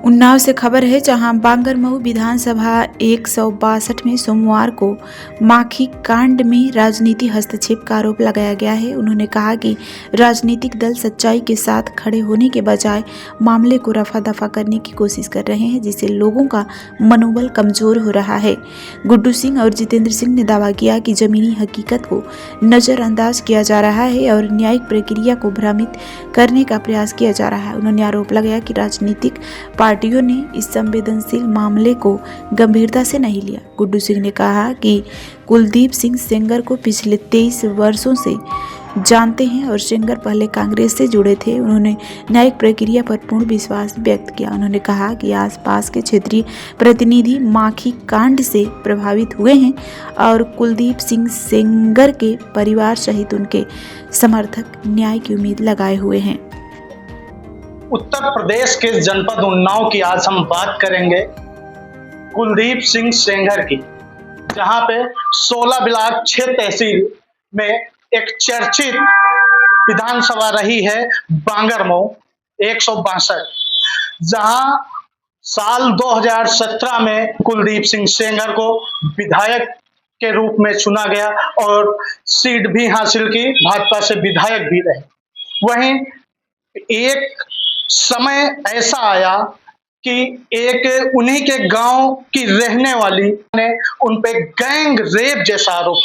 उन्नाव से खबर है, जहां बांगरमऊ विधानसभा 162 में सोमवार को माखी कांड में राजनीति हस्तक्षेप का आरोप लगाया गया है। उन्होंने कहा कि राजनीतिक दल सच्चाई के साथ खड़े होने के बजाय मामले को रफा दफा करने की कोशिश कर रहे हैं, जिससे लोगों का मनोबल कमजोर हो रहा है। गुड्डू सिंह और जितेंद्र सिंह ने दावा किया कि जमीनी हकीकत को नजरअंदाज किया जा रहा है और न्यायिक प्रक्रिया को भ्रमित करने का प्रयास किया जा रहा है। उन्होंने आरोप लगाया कि राजनीतिक पार्टियों ने इस संवेदनशील मामले को गंभीरता से नहीं लिया। गुड्डू सिंह ने कहा कि कुलदीप सिंह सेंगर को पिछले 23 वर्षों से जानते हैं और सेंगर पहले कांग्रेस से जुड़े थे। उन्होंने न्यायिक प्रक्रिया पर पूर्ण विश्वास व्यक्त किया। उन्होंने कहा कि आसपास के क्षेत्रीय प्रतिनिधि माखी कांड से प्रभावित हुए हैं और कुलदीप सिंह सेंगर के परिवार सहित उनके समर्थक न्याय की उम्मीद लगाए हुए हैं। उत्तर प्रदेश के जनपद उन्नाव की आज हम बात करेंगे कुलदीप सिंह सेंगर की, जहां पे 16 ब्लॉक 6 तहसील में एक चर्चित विधानसभा रही है बांगरमऊ 162, जहां साल 2017 में कुलदीप सिंह सेंगर को विधायक के रूप में चुना गया और सीट भी हासिल की, भाजपा से विधायक भी रहे। वहीं एक समय ऐसा आया कि एक उन्हीं के गांव की रहने वाली ने उन पे गैंग रेप जैसा आरोप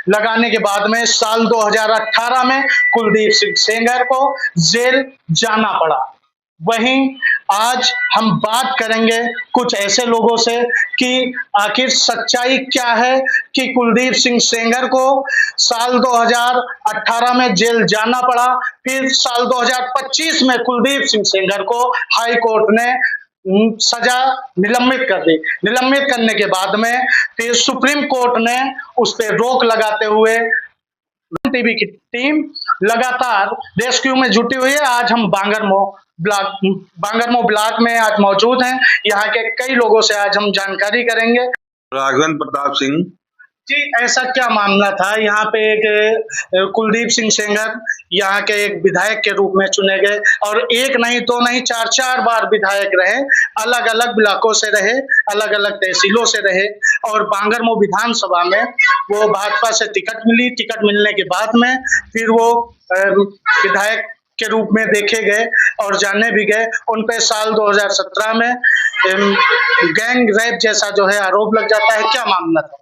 लगाने के बाद में साल 2018 में कुलदीप सिंह सेंगर को जेल जाना पड़ा। वहीं आज हम बात करेंगे कुछ ऐसे लोगों से कि आखिर सच्चाई क्या है कि कुलदीप सिंह सेंगर को साल 2018 में जेल जाना पड़ा, फिर साल 2025 में कुलदीप सिंह सेंगर को हाई कोर्ट ने सजा निलंबित कर दी। निलंबित करने के बाद में फिर सुप्रीम कोर्ट ने उस पर रोक लगाते हुए टीवी की टीम लगातार रेस्क्यू में जुटी हुई है। आज हम बांगरमऊ ब्लॉक में आज मौजूद हैं। यहाँ के कई लोगों से आज हम जानकारी करेंगे। राघवेंद्र प्रताप सिंह जी, ऐसा क्या मामला था? यहाँ पे एक कुलदीप सिंह सेंगर यहाँ के एक विधायक के रूप में चुने गए और एक नहीं दो नहीं 4 बार विधायक रहे, अलग अलग ब्लॉकों से रहे, अलग अलग तहसीलों से रहे और बांगरमऊ विधानसभा में वो भाजपा से टिकट मिली। टिकट मिलने के बाद में फिर वो विधायक के रूप में देखे गए और जाने भी गए। उन पे साल 2017 में गैंग रेप जैसा जो है आरोप लग जाता है। क्या मामला था?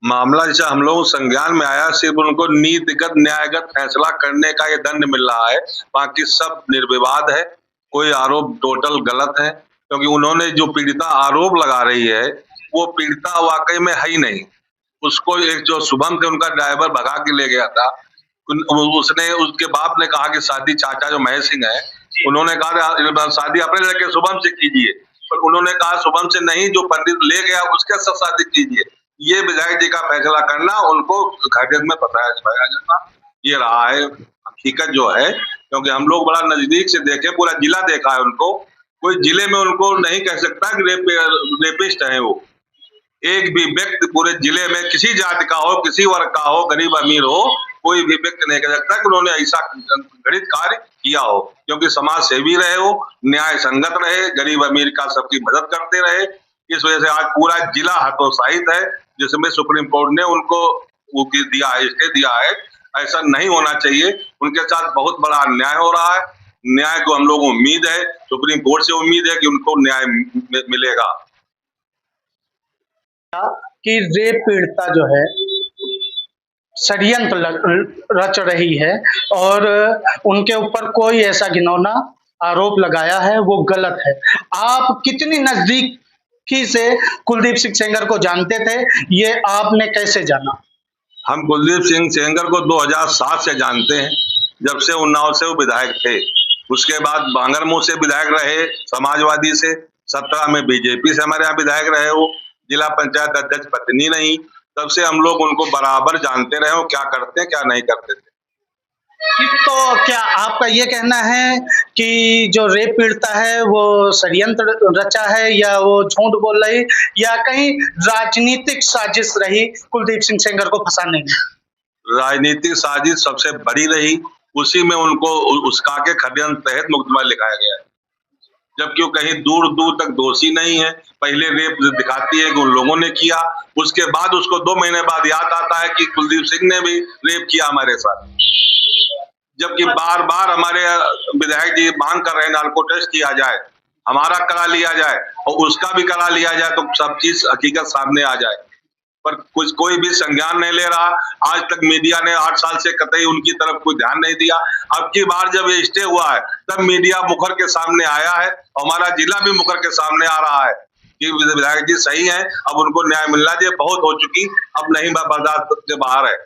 मामला जैसा हम लोग संज्ञान में आया, सिर्फ उनको नीतिगत न्यायगत फैसला करने का ये दंड मिल रहा है, बाकी सब निर्विवाद है। कोई आरोप टोटल गलत है, क्योंकि उन्होंने जो पीड़िता आरोप लगा रही है वो पीड़िता वाकई में है ही नहीं। उसको एक जो शुभम से उनका ड्राइवर भगा के ले गया था, उसने उसके बाप ने कहा कि शादी चाचा जो महेश सिंह है, उन्होंने कहा शादी अपने लड़के शुभम से कीजिए, पर उन्होंने कहा शुभम से नहीं, जो पंडित ले गया उसके साथ शादी कीजिए। ये विधायक जी का फैसला करना, उनको घटित में बताया जाना, ये रहा है हकीकत जो है। क्योंकि हम लोग बड़ा नजदीक से देखे, पूरा जिला देखा है उनको। कोई जिले में उनको नहीं कह सकता कि रेपिस्ट है वो। एक भी व्यक्ति पूरे जिले में किसी जाति का हो, किसी वर्ग का हो, गरीब अमीर हो, कोई भी व्यक्ति नहीं कह सकता कि उन्होंने ऐसा घटित कार्य किया हो। क्योंकि समाज सेवी रहे हो, न्याय संगत रहे, गरीब अमीर का सबकी मदद करते रहे। इस वजह से आज पूरा जिला हतोत्साहित है, जिसमें सुप्रीम कोर्ट ने उनको वो दिया है, स्टे दिया है। ऐसा नहीं होना चाहिए। उनके साथ बहुत बड़ा अन्याय हो रहा है। न्याय को हम लोग उम्मीद है, सुप्रीम कोर्ट से उम्मीद है कि उनको न्याय मिलेगा। कि रेप पीड़िता जो है षड्यंत्र रच रही है और उनके ऊपर कोई ऐसा घिनौना आरोप लगाया है वो गलत है। आप कितनी नजदीकी से कुलदीप सिंह सेंगर को जानते थे, ये आपने कैसे जाना? हम कुलदीप सिंह सेंगर को 2007 से जानते हैं, जब से उन्नाव से वो विधायक थे। उसके बाद बांगरमऊ से विधायक रहे, समाजवादी से। 17 में बीजेपी से हमारे यहाँ विधायक रहे, वो जिला पंचायत अध्यक्ष पत्नी नहीं। तब से हम लोग उनको बराबर जानते रहे हो, क्या करते हैं क्या नहीं करते थे। तो क्या आपका ये कहना है कि जो रेप पीड़िता है वो षड्यंत्र रचा है, या वो झूठ बोल रही, या कहीं राजनीतिक साजिश रही कुलदीप सिंह सेंगर को फंसाने में? राजनीतिक साजिश सबसे बड़ी रही, उसी में उनको उसका के षड्यंत्र तहत मुकदमा लिखाया गया है। जबकि वो कहीं दूर दूर तक दोषी नहीं है। पहले रेप दिखाती है कि उन लोगों ने किया, उसके बाद उसको 2 महीने बाद याद आता है कि कुलदीप सिंह ने भी रेप किया हमारे साथ। जबकि बार बार हमारे विधायक जी मांग कर रहे हैं नार्को टेस्ट किया जाए, हमारा करा लिया जाए और उसका भी करा लिया जाए, तो सब चीज हकीकत सामने आ जाए। पर कोई भी संज्ञान नहीं ले रहा। आज तक मीडिया ने 8 साल से कतई उनकी तरफ कोई ध्यान नहीं दिया। अब की बार जब ये स्टे हुआ है तब मीडिया मुखर के सामने आया है, हमारा जिला भी मुखर के सामने आ रहा है कि विधायक जी सही है, अब उनको न्याय मिलना चाहिए, बहुत हो चुकी, अब नहीं बर्दाश्त से बाहर है।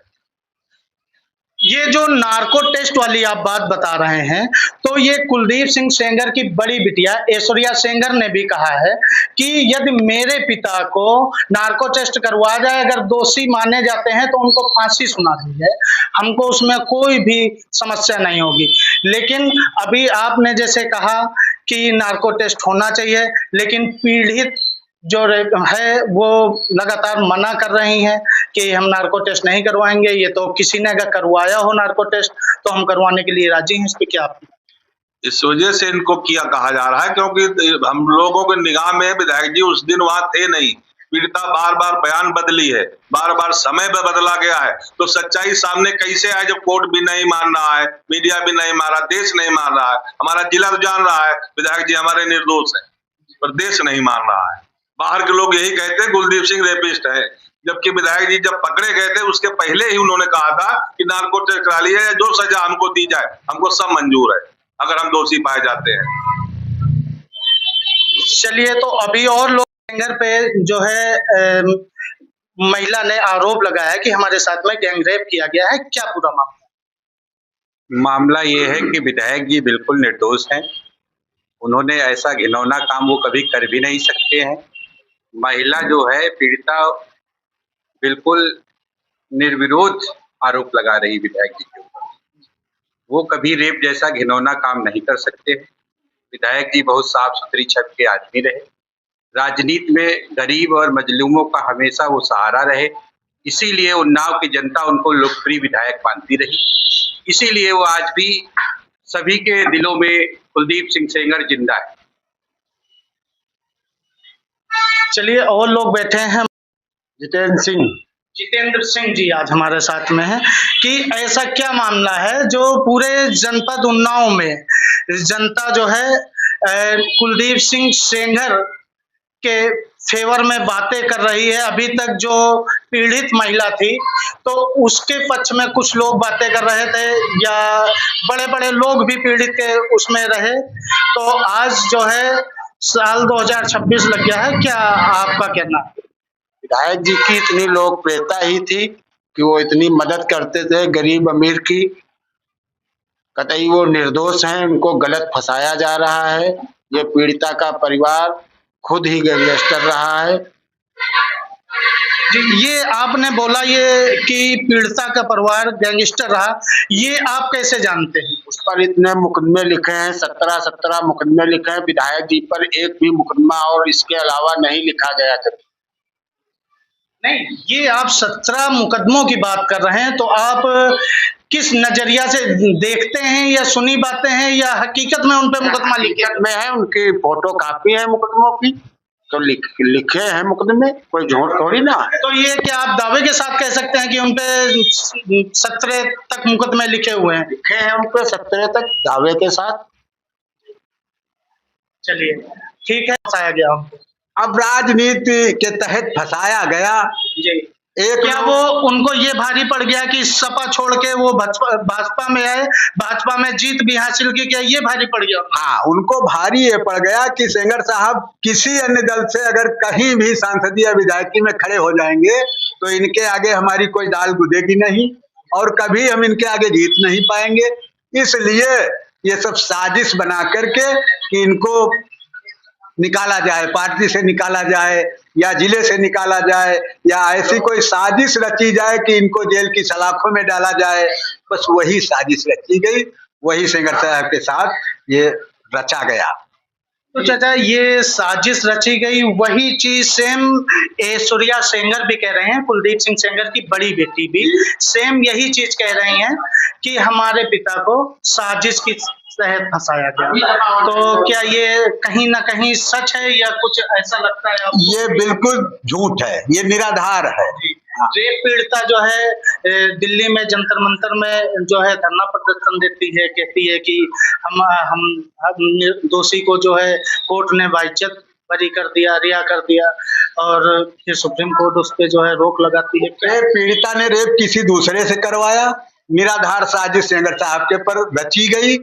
ये जो नार्को टेस्ट वाली आप बात बता रहे हैं, तो ये कुलदीप सिंह सेंगर की बड़ी बिटिया ऐश्वर्या सेंगर ने भी कहा है कि यदि मेरे पिता को नार्को टेस्ट करवा जाए, अगर दोषी माने जाते हैं तो उनको फांसी सुना दी है, हमको उसमें कोई भी समस्या नहीं होगी। लेकिन अभी आपने जैसे कहा कि नार्को टेस्ट होना चाहिए, लेकिन पीड़ित जो है वो लगातार मना कर रही हैं कि हम नार्को टेस्ट नहीं करवाएंगे। ये तो किसी ने अगर करवाया हो नार्को टेस्ट तो हम करवाने के लिए राजी हैं। इस पे क्या आप? इस वजह से इनको किया कहा जा रहा है क्योंकि हम लोगों के निगाह में विधायक जी उस दिन वहां थे नहीं। पीड़िता बार बार बयान बदली है, बार बार समय में बदला गया है, तो सच्चाई सामने कैसे आए जब कोर्ट भी नहीं मान रहा है, मीडिया भी नहीं मान रहा, देश नहीं मान रहा है, हमारा जिला तो जान रहा है विधायक जी हमारे निर्दोष है, पर देश नहीं मान रहा है। बाहर के लोग यही कहते हैं कुलदीप सिंह रेपिस्ट है, जबकि विधायक जी जब पकड़े गए थे उसके पहले ही उन्होंने कहा था कि नार्को टेस्ट करा लिया है, जो सजा हमको दी जाए हमको सब मंजूर है अगर हम दोषी पाए जाते हैं। चलिए, तो अभी और लोग सेंगर पे जो है महिला ने आरोप लगाया कि हमारे साथ में गैंगरेप किया गया है, क्या पूरा मामला ये है कि विधायक जी बिल्कुल निर्दोष हैं। उन्होंने ऐसा घिनौना काम वो कभी कर भी नहीं सकते हैं। महिला जो है पीड़िता बिल्कुल निर्विरोध आरोप लगा रही विधायक जी के ऊपर। वो कभी रेप जैसा घिनौना काम नहीं कर सकते। विधायक जी बहुत साफ सुथरी छवि के आदमी रहे, राजनीति में गरीब और मजलूमों का हमेशा वो सहारा रहे, इसीलिए उन्नाव की जनता उनको लोकप्रिय विधायक मानती रही। इसीलिए वो आज भी सभी के दिलों में कुलदीप सिंह सेंगर जिंदा है। चलिए, और लोग बैठे हैं। जितेंद्र सिंह जी आज हमारे साथ में है कि ऐसा क्या मामला है जो पूरे जनपद उन्नाव में जनता जो है कुलदीप सिंह सेंगर के फेवर में बातें कर रही है। अभी तक जो पीड़ित महिला थी तो उसके पक्ष में कुछ लोग बातें कर रहे थे, या बड़े बड़े लोग भी पीड़ित के उसमें रहे। तो आज जो है साल 2026 लग गया है, क्या आपका कहना है? विधायक जी की इतनी लोकप्रियता ही थी कि वो इतनी मदद करते थे गरीब अमीर की। कतई वो निर्दोष हैं, उनको गलत फंसाया जा रहा है। ये पीड़िता का परिवार खुद ही गैंगस्टर रहा है। जी, ये आपने बोला ये कि पीड़िता का परिवार गैंगस्टर रहा, ये आप कैसे जानते हैं? उस पर इतने मुकदमे लिखे हैं, 17 मुकदमे लिखे हैं। विधायक जी पर एक भी मुकदमा और इसके अलावा नहीं लिखा गया कभी। नहीं, ये आप 17 मुकदमों की बात कर रहे हैं, तो आप किस नजरिया से देखते हैं, या सुनी बातें हैं, या हकीकत में उन पे मुकदमा लिखे में है? उनकी फोटो कापी है मुकदमों की, तो लिखे हैं मुकदमे, कोई झूठ थोड़ी ना है। तो ये क्या आप दावे के साथ कह सकते हैं कि उन पे 17 तक मुकदमे लिखे हुए हैं? लिखे हैं उन पे 17 तक दावे के साथ। चलिए, ठीक है, फंसाया गया हमको। अब राजनीति के तहत फंसाया गया। जी, क्या वो उनको ये भारी पड़ गया कि सपा छोड़ के वो भाजपा में आए, भाजपा में जीत भी हासिल की, क्या ये भारी पड़ गया? हाँ, उनको भारी ये पड़ गया कि सेंगर साहब किसी अन्य दल से अगर कहीं भी सांसदीय विधायकी में खड़े हो जाएंगे तो इनके आगे हमारी कोई दाल गुदेगी नहीं और कभी हम इनके आगे जीत नहीं पाएंगे। इसलिए ये सब साजिश बना करके कि इनको निकाला जाए, पार्टी से निकाला जाए या जिले से निकाला जाए, या ऐसी कोई साजिश रची जाए कि इनको जेल की सलाखों में डाला जाए। बस वही साजिश रची गई, वही सेंगर साहब के साथ ये रचा गया। तो चाचा, ये साजिश रची गई, वही चीज सेम ऐश्वर्या सेंगर भी कह रहे हैं, कुलदीप सिंह सेंगर की बड़ी बेटी भी सेम यही चीज कह रही हैं कि हमारे पिता को साजिश की तहत फंसाया गया। तो क्या ये कहीं ना कहीं सच है या कुछ ऐसा लगता है आपको? ये बिल्कुल झूठ है, ये निराधार है। रेप पीड़िता जो है दिल्ली में जंतर मंतर में जो है धरना प्रदर्शन देती है, कहती है कि हम दोषी को जो है कोर्ट ने बाइज्जत बरी कर दिया, रिहा कर दिया, और फिर सुप्रीम कोर्ट उस पे जो है रोक लगाती है। पीड़िता ने रेप किसी दूसरे से करवाया, निराधार साजिश सेंगर साहब के पर रची गई,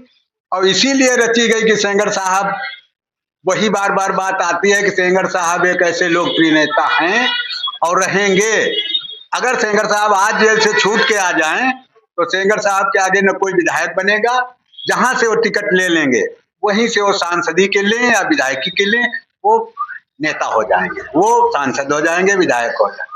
और इसीलिए रची गई कि सेंगर साहब, वही बार बार बात आती है कि सेंगर साहब एक ऐसे लोकप्रिय नेता हैं और रहेंगे। अगर सेंगर साहब आज जेल से छूट के आ जाएं तो सेंगर साहब के आगे न कोई विधायक बनेगा, जहां से वो टिकट ले लेंगे वहीं से वो सांसदी के लिए या विधायकी के लिए वो नेता हो जाएंगे, वो सांसद हो जाएंगे, विधायक हो जाएंगे।